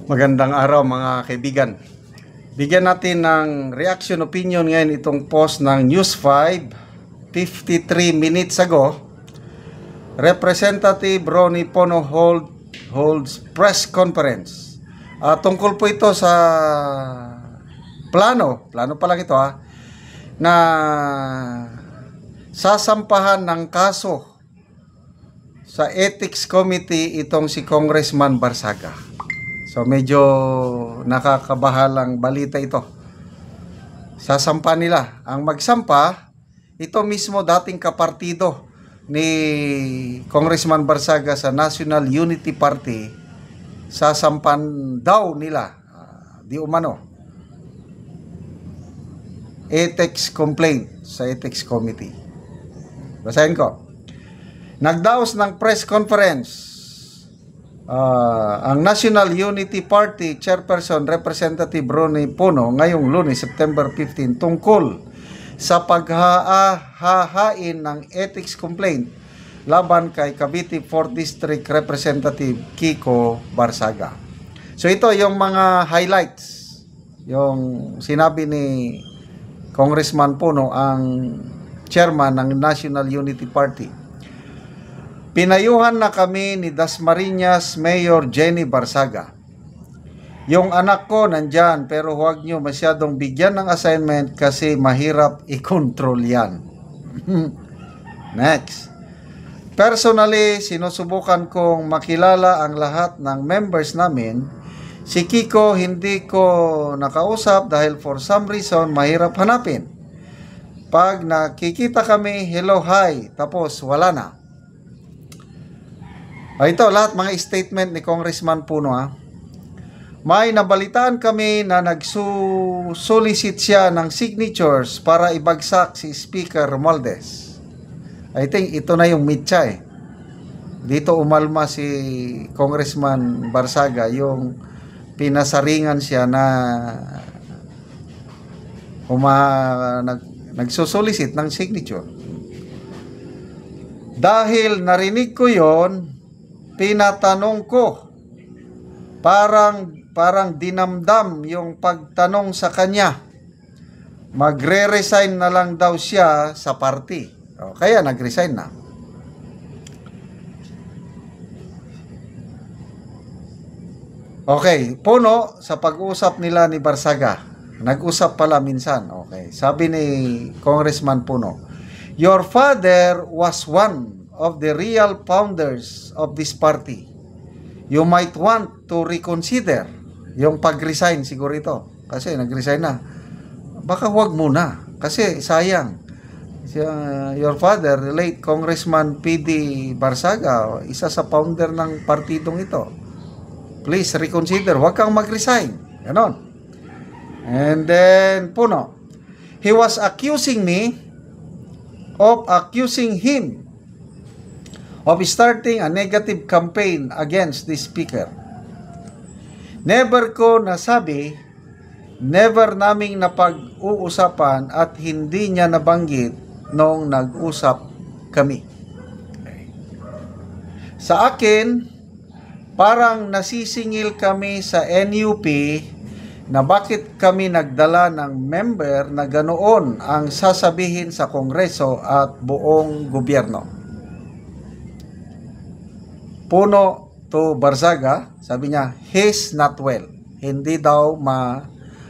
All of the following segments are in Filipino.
Magandang araw mga kaibigan. Bigyan natin ng reaction opinion ngayon itong post ng News 5 53 minutes ago. Representative Ronnie Pono holds press conference. Tungkol po ito sa plano pa lang ito na sasampahan ng kaso sa Ethics Committee itong si Congressman Barsaga. So medyo nakakabahalang balita ito. Sasampa nila. Ang magsampa, ito mismo dating kapartido ni Congressman Barsaga sa National Unity Party. Sasampan daw nila, di umano, ethics complaint sa Ethics Committee. Basahin ko. Nagdaos ng press conference ang National Unity Party Chairperson Representative Ronnie Pono ngayong Lunes, September 15 tungkol sa paghahain ng ethics complaint laban kay Cavite 4th District Representative Kiko Barsaga. So ito yung mga highlights, yung sinabi ni Congressman Pono, ang chairman ng National Unity Party. Pinayuhan na kami ni Dasmariñas Mayor Jenny Barsaga. Yung anak ko nandyan, pero huwag nyo masyadong bigyan ng assignment kasi mahirap i-control yan. Next. Personally, sinusubukan kong makilala ang lahat ng members namin. Si Kiko hindi ko nakausap dahil for some reason mahirap hanapin. Pag nakikita kami, hello, hi, tapos wala na. Ito lahat mga statement ni Congressman Puno. May nabalitaan kami na nagsusolicit siya ng signatures para ibagsak si Speaker Romualdez. I think ito na yung mitya Dito umalma si Congressman Barsaga, yung pinasaringan siya na nagsusolicit ng signature. Dahil narinig ko yon, tinatanong ko, parang dinamdam yung pagtanong sa kanya. Magre-resign na lang daw siya sa party. Kaya nag-resign na. Okay, Puno, sa pag-usap nila ni Barsaga, nag-usap pala minsan. Okay, sabi ni Congressman Puno, your father was one of the real founders of this party. You might want to reconsider yung pag-resign siguro ito. Kasi nag-resign na. Baka huwag muna. Kasi sayang. Your father, late Congressman P.D. Barsaga, isa sa founder ng partidong ito. Please reconsider. Huwag kang mag-resign. Ganon. And then, Puno, he was accusing him of starting a negative campaign against the speaker. Never ko nasabi, never naming napag-uusapan at hindi niya nabanggit noong nag-usap kami. Okay. Sa akin, parang nasisingil kami sa NUP na bakit kami nagdala ng member na ganoon ang sasabihin sa Kongreso at buong gobyerno. Puno to Barsaga, sabi niya, he's not well. Hindi daw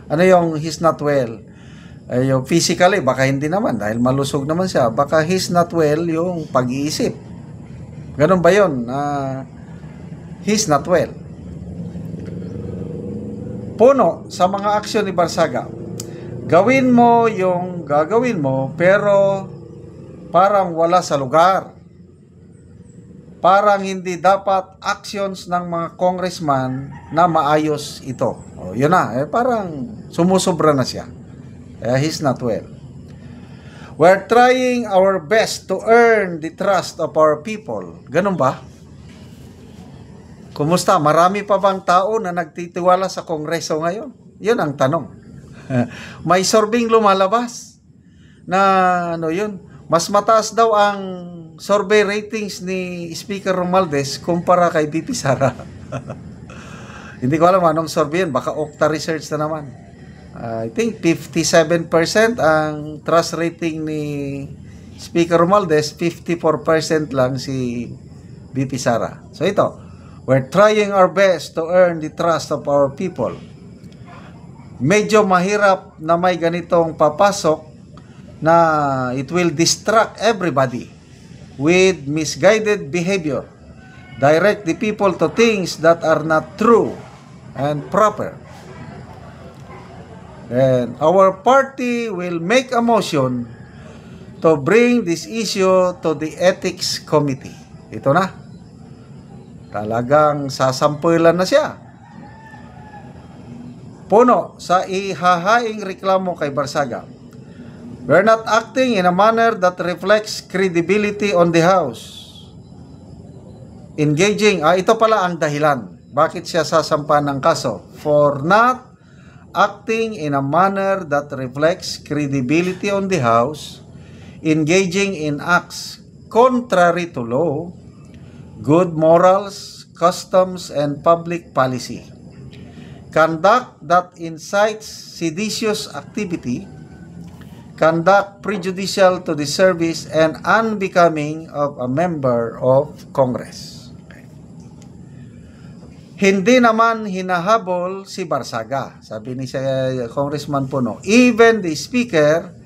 ano yung he's not well? Yung physically, baka hindi naman, dahil malusog naman siya. Baka he's not well yung pag-iisip. Ganun ba yun? He's not well. Puno, sa mga aksyon ni Barsaga, gawin mo yung gagawin mo, pero parang wala sa lugar. Parang hindi dapat actions ng mga congressman na maayos ito. Yun na, parang sumusobra na siya. He's not well. We're trying our best to earn the trust of our people. Ganun ba? Kumusta? Marami pa bang tao na nagtitiwala sa Kongreso ngayon? Yun ang tanong. May surveying lumalabas na yun, mas mataas daw ang survey ratings ni Speaker Romualdez kumpara kay VP Sara. Hindi ko alam anong survey yun. Baka Okta Research na naman. I think 57% ang trust rating ni Speaker Romualdez, 54% lang si VP Sara. So ito, we're trying our best to earn the trust of our people. Medyo mahirap na may ganitong papasok na it will distract everybody with misguided behavior. Direct the people to things that are not true and proper. And our party will make a motion to bring this issue to the Ethics Committee. Ito na. Talagang sasampulan na siya. Puno sa ihahaing reklamo kay Barsaga. We're not acting in a manner that reflects credibility on the House. Engaging, ito pala ang dahilan. Bakit siya sasampa ng kaso? For not acting in a manner that reflects credibility on the House, engaging in acts contrary to law, good morals, customs, and public policy, conduct that incites seditious activity, conduct prejudicial to the service and unbecoming of a member of Congress. Hindi naman hinahabol si Barsaga, sabi ni Congressman Puno. Even the Speaker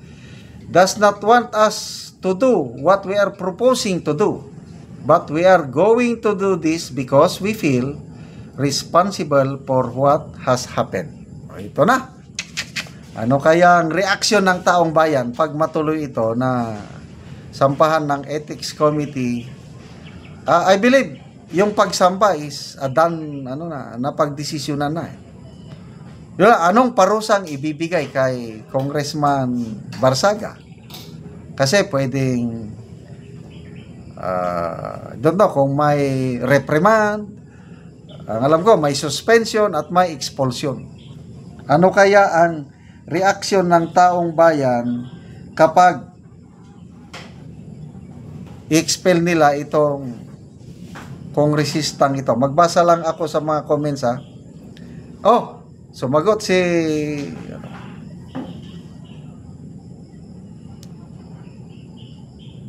does not want us to do what we are proposing to do, but we are going to do this because we feel responsible for what has happened. Ito na. Ano kaya ang reaksyon ng taong bayan pag matuloy ito na sampahan ng Ethics Committee? I believe yung pagsampa is done, napagdesisyonan na. Anong parusang ibibigay kay Congressman Barsaga? Kasi pwedeng don't know kung may reprimand, ang alam ko may suspension at may expulsion. Ano kaya ang reaksyon ng taong bayan kapag i-expel nila itong kongresistang ito? Magbasa lang ako sa mga comments ha. Oh, sumagot si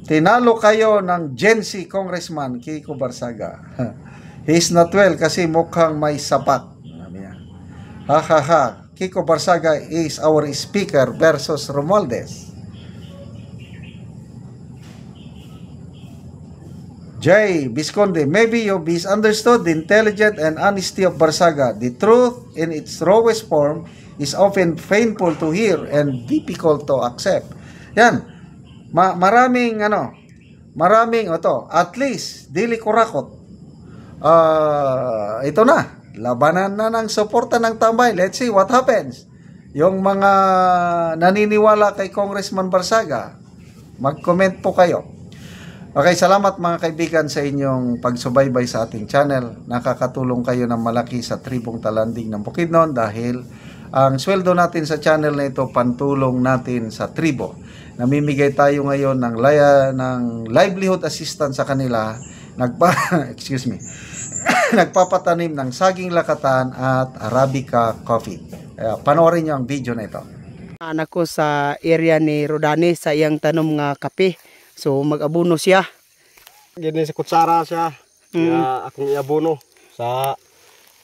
tinalo kayo ng Gen Z Congressman Kiko Barsaga. He's not well kasi mukhang may sapat. Ha ha ha. Kiko Barsaga is our speaker versus Romualdez. Jay Visconde, maybe you misunderstood the intelligent and honesty of Barsaga. The truth in its rawest form is often painful to hear and difficult to accept. Yan. Maraming at least dili kurakot. Ito na. Labanan na ng suporta ng tambay. Let's see what happens. Yung mga naniniwala kay Congressman Barsaga, mag-comment po kayo. Okay, salamat mga kaibigan sa inyong pagsubaybay sa ating channel. Nakakatulong kayo ng malaki sa Tribong Talanding ng Bukidnon dahil ang sweldo natin sa channel na ito pantulong natin sa tribo. Namimigay tayo ngayon ng livelihood assistance sa kanila. Nagpapatanim ng saging lakatan at Arabica coffee. Panoorin niyo ang video na ito. Anak ko sa area ni Rodani sa iyang tanom nga kape. So mag-abono siya. Gini sa kutsara siya. Kaya akong iabono sa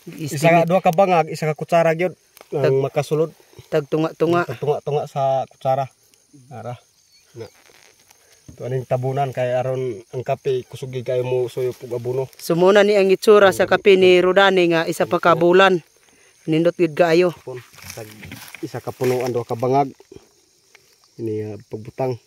isa duha ka bangag, isa ka kutsara gyud ang makasulod. Tagtunga-tunga. Tagtunga-tunga sa kutsara. Ara. Na. Tuaning tabunan kay aron ang kape kusugi kayo mo suyo pug abono. Sumuna ni ang itsura sa kape ni Rodani nga isa pa ka bulan. Nindot gid kaayo. Isa ka punuan duha ka bangag. Ini pagbutang.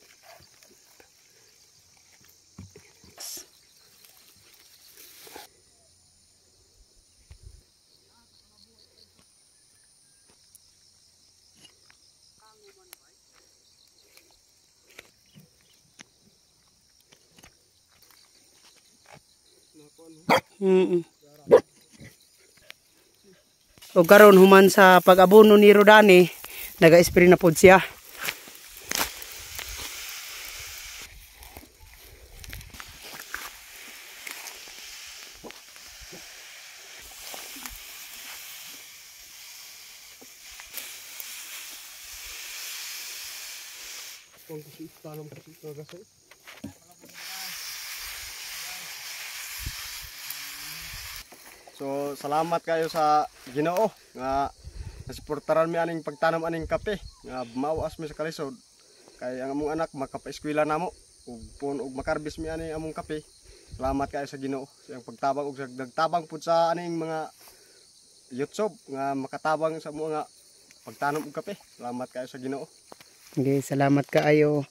O karon human sa pag-abono ni Rodani, naga-spray na pod siya. kung tanong ko kasi. So salamat kayo sa Ginoo nga nasuportaran mi aning pagtanom aning kape nga mawas mi sa kalisod kay ang among anak makapaeskwela namo ug makarbis mi aning among kape. Salamat kayo sa Ginoo sa iyang pagtabang ug sa nagtabang pud sa aning mga YouTube nga makatabang sa mga pagtanom og kape. Salamat kayo sa Ginoo. Okay, salamat kaayo.